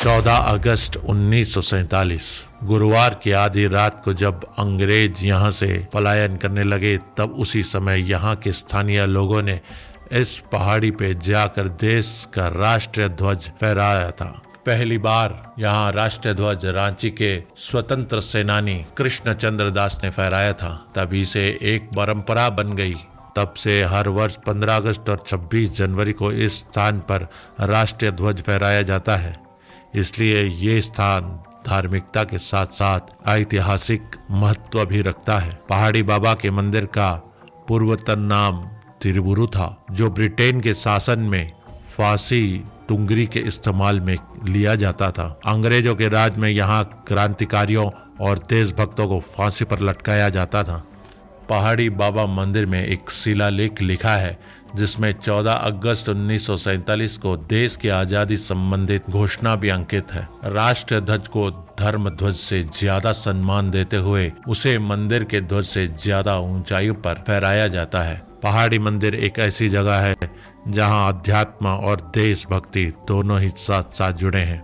14 अगस्त 1947 गुरुवार की आधी रात को जब अंग्रेज यहां से पलायन करने लगे, तब उसी समय यहां के स्थानीय लोगों ने इस पहाड़ी पे जाकर देश का राष्ट्रीय ध्वज फहराया था। पहली बार यहाँ राष्ट्रीय ध्वज रांची के स्वतंत्र सेनानी कृष्णचंद्र दास ने फहराया था। तभी से एक परंपरा बन गई। तब से हर वर्ष 15 अगस्त और 26 जनवरी को इस स्थान पर राष्ट्रीय ध्वज फहराया जाता है। इसलिए ये स्थान धार्मिकता के साथ साथ ऐतिहासिक महत्व भी रखता है। पहाड़ी बाबा के मंदिर का पूर्वतन नाम तिरुबुरु था, जो ब्रिटेन के शासन में फांसी टुंगरी के इस्तेमाल में लिया जाता था। अंग्रेजों के राज में यहाँ क्रांतिकारियों और देशभक्तों को फांसी पर लटकाया जाता था। पहाड़ी बाबा मंदिर में एक शिलालेख लिखा है, जिसमें 14 अगस्त 1947 को देश की आजादी संबंधित घोषणा भी अंकित है। राष्ट्रीय ध्वज को धर्म ध्वज से ज्यादा सम्मान देते हुए उसे मंदिर के ध्वज से ज्यादा ऊंचाई पर फहराया जाता है। पहाड़ी मंदिर एक ऐसी जगह है जहां अध्यात्म और देशभक्ति दोनों ही साथ साथ जुड़े हैं।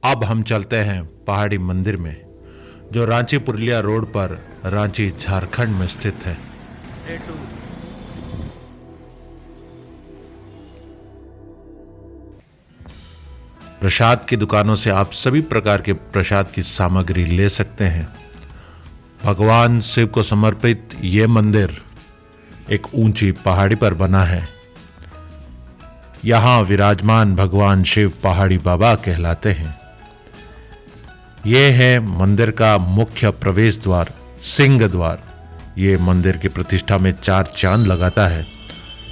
अब हम चलते हैं पहाड़ी मंदिर में, जो रांची पुरुलिया रोड पर रांची झारखंड में स्थित है। प्रसाद की दुकानों से आप सभी प्रकार के प्रसाद की सामग्री ले सकते हैं। भगवान शिव को समर्पित ये मंदिर एक ऊंची पहाड़ी पर बना है। यहाँ विराजमान भगवान शिव पहाड़ी बाबा कहलाते हैं। ये है मंदिर का मुख्य प्रवेश द्वार, सिंह द्वार। ये मंदिर की प्रतिष्ठा में 4 चांद लगाता है।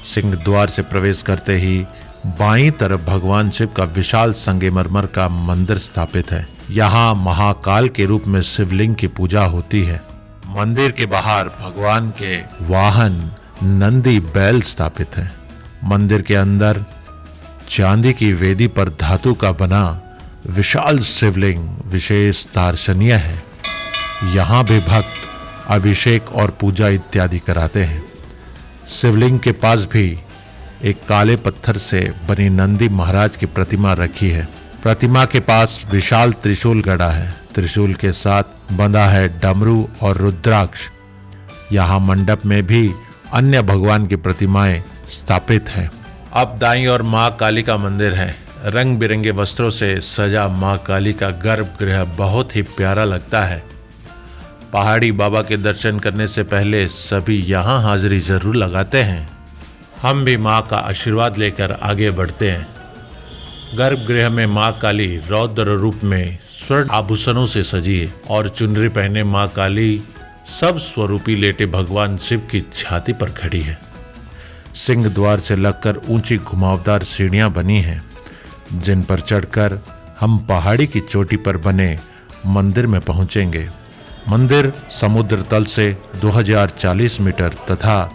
सिंह द्वार से प्रवेश करते ही बाईं तरफ भगवान शिव का विशाल संगमरमर का मंदिर स्थापित है। यहाँ महाकाल के रूप में शिवलिंग की पूजा होती है। मंदिर के बाहर भगवान के वाहन नंदी बैल स्थापित है। मंदिर के अंदर चांदी की वेदी पर धातु का बना विशाल शिवलिंग विशेष दर्शनीय है। यहाँ भी भक्त अभिषेक और पूजा इत्यादि कराते हैं। शिवलिंग के पास भी एक काले पत्थर से बनी नंदी महाराज की प्रतिमा रखी है। प्रतिमा के पास विशाल त्रिशूल गड़ा है। त्रिशूल के साथ बंधा है डमरू और रुद्राक्ष। यहाँ मंडप में भी अन्य भगवान की प्रतिमाएं स्थापित हैं। अब दाईं ओर माँ काली का मंदिर है। रंग बिरंगे वस्त्रों से सजा माँ काली का गर्भगृह बहुत ही प्यारा लगता है। पहाड़ी बाबा के दर्शन करने से पहले सभी यहाँ हाजिरी जरूर लगाते हैं। हम भी माँ का आशीर्वाद लेकर आगे बढ़ते हैं। गर्भगृह में माँ काली रौद्र रूप में स्वर्ण आभूषणों से सजी है और चुनरी पहने माँ काली सब स्वरूपी लेटे भगवान शिव की छाती पर खड़ी है। सिंह द्वार से लगकर ऊंची घुमावदार सीढ़ियां बनी हैं, जिन पर चढ़कर हम पहाड़ी की चोटी पर बने मंदिर में पहुंचेंगे। मंदिर समुद्र तल से 2040 मीटर तथा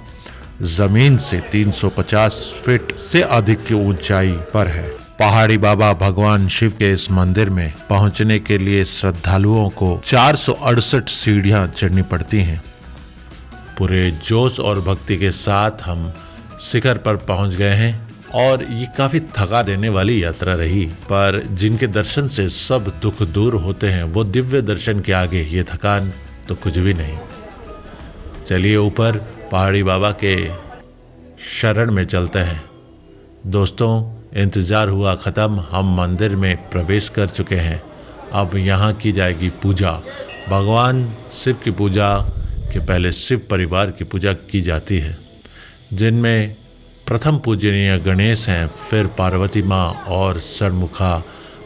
जमीन से 350 फीट से अधिक की ऊंचाई पर है। पहाड़ी बाबा भगवान शिव के इस मंदिर में पहुंचने के लिए श्रद्धालुओं को 468 सीढ़ियां चढ़नी पड़ती हैं। पूरे जोश और भक्ति के साथ हम शिखर पर पहुंच गए हैं और ये काफी थका देने वाली यात्रा रही, पर जिनके दर्शन से सब दुख दूर होते हैं, वो दिव्य दर्शन के आगे ये थकान तो कुछ भी नहीं। चलिए ऊपर पहाड़ी बाबा के शरण में चलते हैं। दोस्तों, इंतजार हुआ खत्म। हम मंदिर में प्रवेश कर चुके हैं। अब यहाँ की जाएगी पूजा। भगवान शिव की पूजा के पहले शिव परिवार की पूजा की जाती है, जिनमें प्रथम पूजनीय गणेश हैं, फिर पार्वती माँ और षणमुखा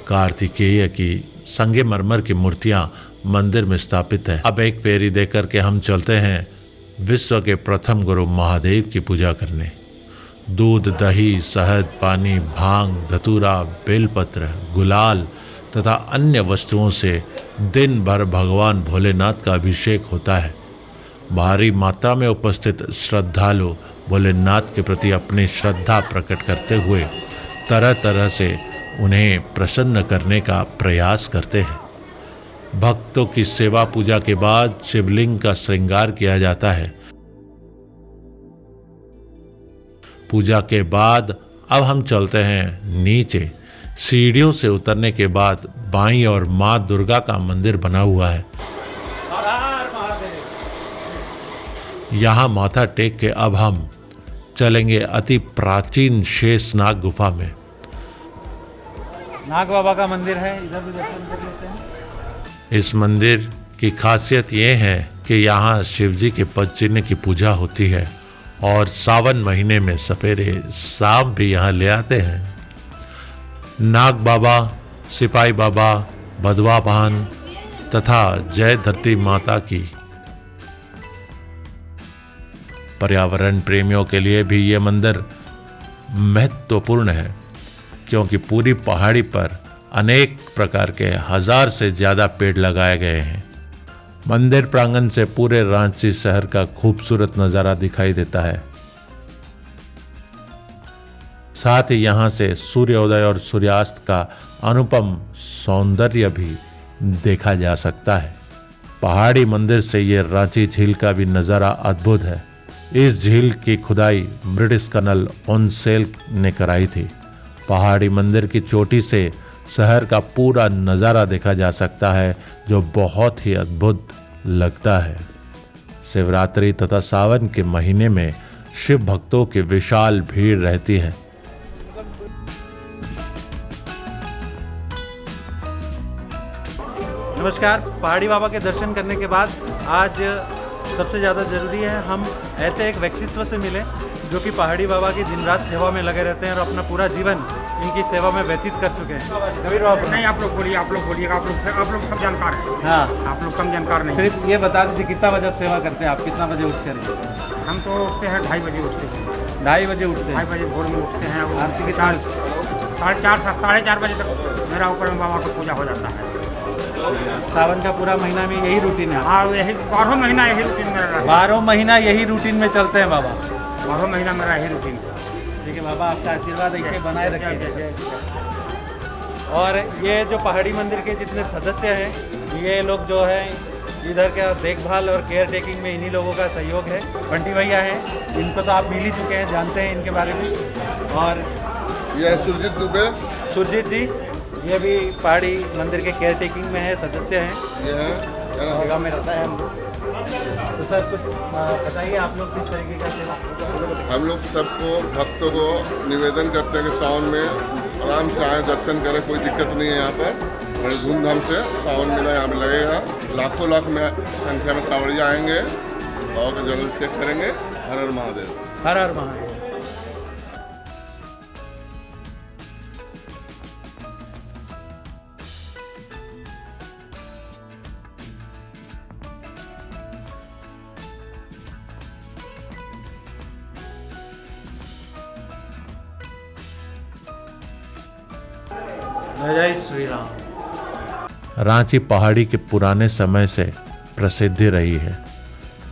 कार्तिकेय की संगमरमर की मूर्तियाँ मंदिर में स्थापित है। अब एक फेरी देकर के हम चलते हैं विश्व के प्रथम गुरु महादेव की पूजा करने। दूध, दही, शहद, पानी, भांग, धतूरा, बेलपत्र, गुलाल तथा अन्य वस्तुओं से दिन भर भगवान भोलेनाथ का अभिषेक होता है। भारी मात्रा में उपस्थित श्रद्धालु भोलेनाथ के प्रति अपनी श्रद्धा प्रकट करते हुए तरह तरह से उन्हें प्रसन्न करने का प्रयास करते हैं। भक्तों की सेवा पूजा के बाद शिवलिंग का श्रृंगार किया जाता है। पूजा के बाद अब हम चलते हैं नीचे। सीढ़ियों से उतरने के बाद बाईं ओर माँ दुर्गा का मंदिर बना हुआ है। यहाँ माथा टेक के अब हम चलेंगे अति प्राचीन शेषनाग गुफा में। नाग बाबा का मंदिर है, इधर भी दर्शन कर लेते हैं। इस मंदिर की खासियत ये है कि यहाँ शिवजी के पद चिन्ह की पूजा होती है और सावन महीने में सपेरे सांप भी यहाँ ले आते हैं। नाग बाबा, सिपाही बाबा, बधवा भान तथा जय धरती माता की। पर्यावरण प्रेमियों के लिए भी ये मंदिर महत्वपूर्ण है, क्योंकि पूरी पहाड़ी पर अनेक प्रकार के 1000 से ज़्यादा पेड़ लगाए गए हैं। मंदिर प्रांगण से पूरे रांची शहर का खूबसूरत नज़ारा दिखाई देता है। साथ ही यहाँ से सूर्योदय और सूर्यास्त का अनुपम सौंदर्य भी देखा जा सकता है। पहाड़ी मंदिर से ये रांची झील का भी नज़ारा अद्भुत है। इस झील की खुदाई ब्रिटिश कर्नल ओनसेल ने कराई थी। पहाड़ी मंदिर की चोटी से शहर का पूरा नज़ारा देखा जा सकता है, जो बहुत ही अद्भुत लगता है। शिवरात्रि तथा सावन के महीने में शिव भक्तों की विशाल भीड़ रहती है। नमस्कार। पहाड़ी बाबा के दर्शन करने के बाद आज सबसे ज़्यादा ज़रूरी है हम ऐसे एक व्यक्तित्व से मिले जो कि पहाड़ी बाबा की दिन रात सेवा में लगे रहते हैं और अपना पूरा जीवन इनकी सेवा में व्यतीत कर चुके हैं। कबीर बाबा नहीं, आप लोग बोलिएगा, आप लोग सब जानकार हैं। हाँ, आप लोग कम जानकार नहीं। सिर्फ ये बता दीजिए कितना बजे सेवा करते हैं आप, कितना बजे उठते हैं? हम तो उठते हैं 2:30 बजे उठते हैं। 2:30 बजे उठते हैं? 2:30 बजे भोर में उठते हैं। आरती के 4:30 बजे तक मेरा ऊपर में बाबा का पूजा हो जाता है। सावन का पूरा महीना में यही रूटीन है? हाँ, यही 12 महीना यही रूटीन मेरा रहता है। 12 महीना यही रूटीन में चलते हैं बाबा? 12 महीना मेरा यही रूटीन है। ठीक है बाबा, आपका आशीर्वाद ऐसे बनाए रखिए। और ये जो पहाड़ी मंदिर के जितने सदस्य हैं, ये लोग जो हैं इधर का देखभाल और केयर टेकिंग में इन्हीं लोगों का सहयोग है। बंटी भैया हैं, इनको तो आप मिल ही चुके हैं, जानते हैं इनके बारे में। और ये सुरजीत दुबे, सुरजीत जी, ये भी पहाड़ी मंदिर के केयर टेकिंग में है, सदस्य हैं। ये है क्या नाम? जगह में रहता है हम लोग। तो सर कुछ बताइए, आप लोग किस तरीके का सेवा? हम लोग सबको भक्तों को निवेदन करते हैं कि सावन में आराम से आए, दर्शन करें, कोई दिक्कत नहीं है। यहाँ पर बड़ी धूमधाम से सावन मेला यहाँ पे लगेगा। लाखों लाख में संख्या में कांवड़िया आएंगे, बाबा का जल अभिषेक करेंगे। हर हर महादेव। हर हर महादेव। जय श्री राम। रांची पहाड़ी के पुराने समय से प्रसिद्धि रही है,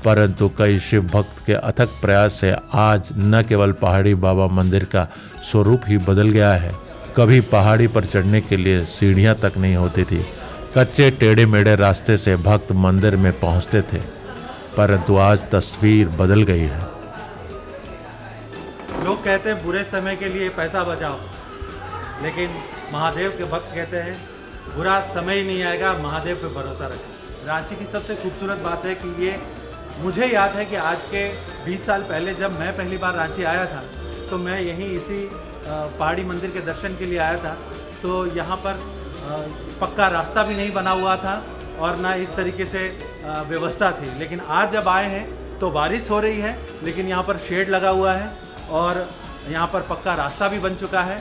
परंतु कई शिव भक्त के अथक प्रयास से आज न केवल पहाड़ी बाबा मंदिर का स्वरूप ही बदल गया है। कभी पहाड़ी पर चढ़ने के लिए सीढ़ियां तक नहीं होती थी। कच्चे टेढ़े मेढ़े रास्ते से भक्त मंदिर में पहुंचते थे, परंतु आज तस्वीर बदल गई है। लोग कहते हैं बुरे समय के लिए पैसा बचाओ, लेकिन महादेव के भक्त कहते हैं बुरा समय ही नहीं आएगा, महादेव पे भरोसा रखें। रांची की सबसे खूबसूरत बात है कि ये मुझे याद है कि आज के 20 साल पहले जब मैं पहली बार रांची आया था, तो मैं यहीं इसी पहाड़ी मंदिर के दर्शन के लिए आया था। तो यहाँ पर पक्का रास्ता भी नहीं बना हुआ था और ना इस तरीके से व्यवस्था थी। लेकिन आज जब आए हैं तो बारिश हो रही है, लेकिन यहाँ पर शेड लगा हुआ है और यहाँ पर पक्का रास्ता भी बन चुका है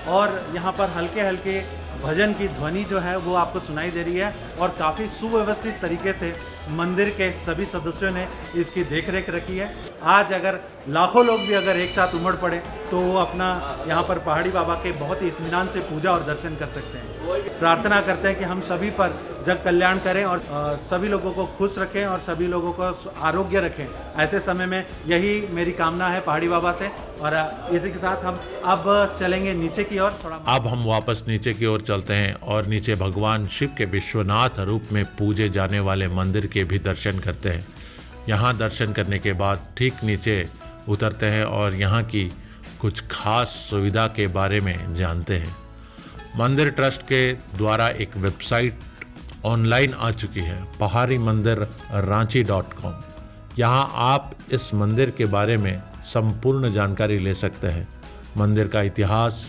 और यहाँ पर हल्के हल्के भजन की ध्वनि जो है वो आपको सुनाई दे रही है और काफ़ी सुव्यवस्थित तरीके से मंदिर के सभी सदस्यों ने इसकी देखरेख रखी है। आज अगर लाखों लोग भी अगर एक साथ उमड़ पड़े तो वो अपना यहाँ पर पहाड़ी बाबा के बहुत ही इत्मीनान से पूजा और दर्शन कर सकते हैं। प्रार्थना करते हैं कि हम सभी पर जग कल्याण करें और सभी लोगों को खुश रखें और सभी लोगों को आरोग्य रखें। ऐसे समय में यही मेरी कामना है पहाड़ी बाबा से। और इसी के साथ हम अब चलेंगे नीचे की ओर थोड़ा। अब हम वापस नीचे की ओर चलते हैं और नीचे भगवान शिव के विश्वनाथ रूप में पूजे जाने वाले मंदिर के भी दर्शन करते हैं। यहाँ दर्शन करने के बाद ठीक नीचे उतरते हैं और यहाँ की कुछ खास सुविधा के बारे में जानते हैं। मंदिर ट्रस्ट के द्वारा एक वेबसाइट ऑनलाइन आ चुकी है, पहाड़ी मंदिर रांची.com। यहाँ आप इस मंदिर के बारे में संपूर्ण जानकारी ले सकते हैं। मंदिर का इतिहास,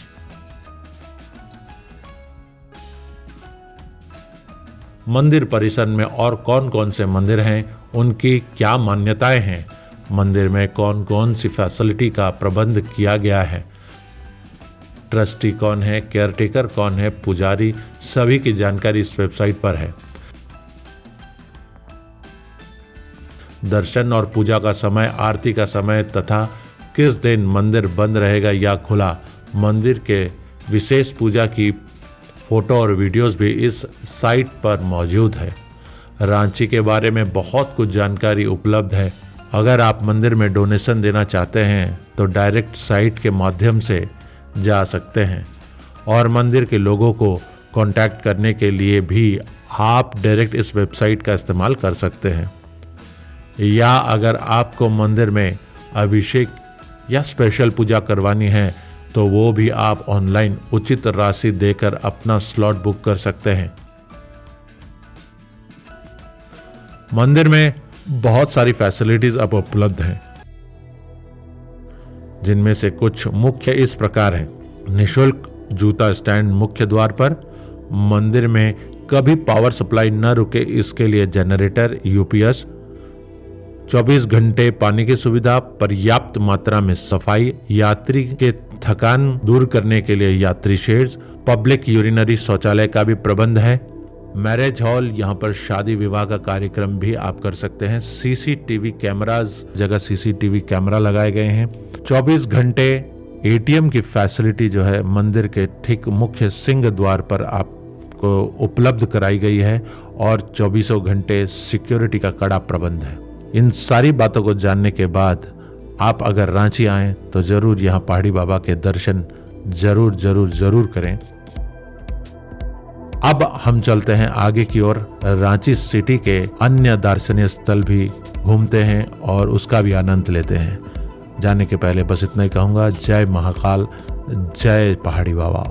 मंदिर परिसर में और कौन कौन से मंदिर हैं, उनकी क्या मान्यताएं हैं, मंदिर में कौन कौन सी फैसिलिटी का प्रबंध किया गया है, ट्रस्टी कौन है, केयरटेकर कौन है, पुजारी, सभी की जानकारी इस वेबसाइट पर है। दर्शन और पूजा का समय, आरती का समय तथा किस दिन मंदिर बंद रहेगा या खुला, मंदिर के विशेष पूजा की फोटो और वीडियोस भी इस साइट पर मौजूद है। रांची के बारे में बहुत कुछ जानकारी उपलब्ध है। अगर आप मंदिर में डोनेशन देना चाहते हैं तो डायरेक्ट साइट के माध्यम से जा सकते हैं, और मंदिर के लोगों को कांटेक्ट करने के लिए भी आप डायरेक्ट इस वेबसाइट का इस्तेमाल कर सकते हैं। या अगर आपको मंदिर में अभिषेक या स्पेशल पूजा करवानी है तो वो भी आप ऑनलाइन उचित राशि देकर अपना स्लॉट बुक कर सकते हैं। मंदिर में बहुत सारी फैसिलिटीज अब उपलब्ध हैं, जिनमें से कुछ मुख्य इस प्रकार हैं। निःशुल्क जूता स्टैंड मुख्य द्वार पर, मंदिर में कभी पावर सप्लाई न रुके इसके लिए जनरेटर, यूपीएस, 24 घंटे पानी की सुविधा, पर्याप्त मात्रा में सफाई, यात्री के थकान दूर करने के लिए यात्री शेड्स, पब्लिक यूरिनरी शौचालय का भी प्रबंध है, मैरिज हॉल, यहाँ पर शादी विवाह का कार्यक्रम भी आप कर सकते हैं। सीसीटीवी कैमराज, जगह सीसीटीवी कैमरा लगाए गए हैं। 24 घंटे एटीएम की फैसिलिटी जो है मंदिर के ठीक मुख्य सिंह द्वार पर आपको उपलब्ध कराई गई है, और 24 घंटे सिक्योरिटी का कड़ा प्रबंध है। इन सारी बातों को जानने के बाद आप अगर रांची आएं तो जरूर यहाँ पहाड़ी बाबा के दर्शन जरूर करें। अब हम चलते हैं आगे की ओर, रांची सिटी के अन्य दार्शनिक स्थल भी घूमते हैं और उसका भी आनंद लेते हैं। जाने के पहले बस इतना ही कहूँगा, जय महाकाल, जय पहाड़ी बाबा।